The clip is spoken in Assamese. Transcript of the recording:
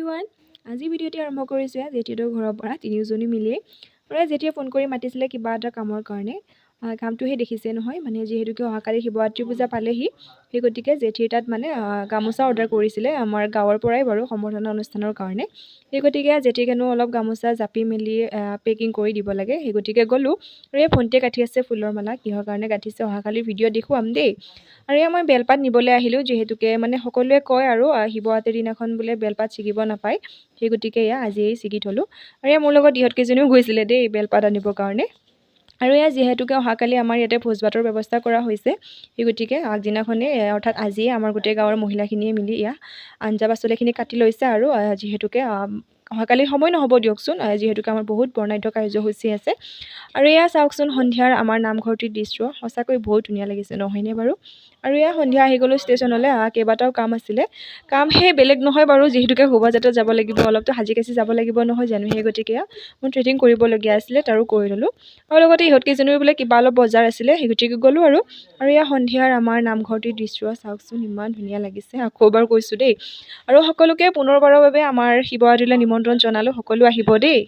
এভৰিৱান আজি ভিডিঅ'টি আৰম্ভ কৰিছোঁ জেঠিহঁতৰ ঘৰৰ পৰা তিনিওজনী মিলি আৰু জেঠিয়ে ফোন কৰি মাতিছিলে কিবা এটা কামৰ কাৰণে কামটোহে দেখিছে নহয় মানে যিহেতুকে অহাকালি শিৱৰাত্ৰি পূজা পালেহি সেই গতিকে জেঠিৰ তাত মানে গামোচা অৰ্ডাৰ কৰিছিলে আমাৰ গাঁৱৰ পৰাই বাৰু সম্বৰ্ধনা অনুষ্ঠানৰ কাৰণে সেই গতিকে জেঠিক হেনো অলপ গামোচা জাপি মেলি পেকিং কৰি দিব লাগে সেই গতিকে গ'লোঁ আৰু এই ভণ্টিয়ে গাঁঠি আছে ফুলৰ মালা কিহৰ কাৰণে গাঁঠিছে অহাকালি ভিডিঅ' দেখুৱাম দেই আৰু মই বেলপাত নিবলৈ আহিলোঁ যিহেতুকে মানে সকলোৱে কয় আৰু শিৱৰাত্ৰিৰ দিনাখন বোলে বেলপাত ছিগিব নাপায় সেই গতিকে আজিয়েই ছিগি থলোঁ আৰু মোৰ লগত ইহঁতকেইজনীও গৈছিলে দেই বেলপাত আনিবৰ কাৰণে আৰু যিহেতুকে অহাকালি আমাৰ ইয়াতে ভোজ ভাতৰ ব্যৱস্থা কৰা হৈছে সেই গতিকে আগদিনাখনেই অৰ্থাৎ আজিয়ে আমাৰ গোটেই গাঁৱৰ মহিলাখিনিয়ে মিলি আঞ্জা পাচলিখিনি কাটি লৈছে আৰু যিহেতুকে অহাকালি সময় নহ'ব দিয়কচোন যিহেতুকে আমাৰ বহুত বৰ্ণাঢ্য কাৰ্যসূচী আছে আৰু চাওকচোন সন্ধিয়াৰ আমাৰ নামঘৰটিৰ দৃশ্য সঁচাকৈ বহুত ধুনীয়া লাগিছে নহয়নে বাৰু আৰু সন্ধিয়া আহি গ'লোঁ ষ্টেচনলৈ কেইবাটাও কাম আছিলে কাম সেই বেলেগ নহয় বাৰু যিহেতুকে শোভাযাত্ৰাত যাব লাগিব অলপতো সাজি কাচি যাব লাগিব নহয় জানো সেই গতিকে মোৰ থ্ৰেডিং কৰিবলগীয়া আছিলে তাৰো কৰি ল'লোঁ আৰু লগতে ইহঁতকেইজনীও বোলে কিবা অলপ বজাৰ আছিলে সেই গতিকে গ'লোঁ আৰু সন্ধিয়াৰ আমাৰ নামঘৰটিৰ দৃশ্য চাওকচোন ইমান ধুনীয়া লাগিছে আকৌ এবাৰ কৈছোঁ দেই আৰু সকলোকে পুনৰবাৰৰ বাবে আমাৰ শিৱৰাত্ৰিলৈ নিমন্ত্ৰণ জনালোঁ সকলো আহিব দেই।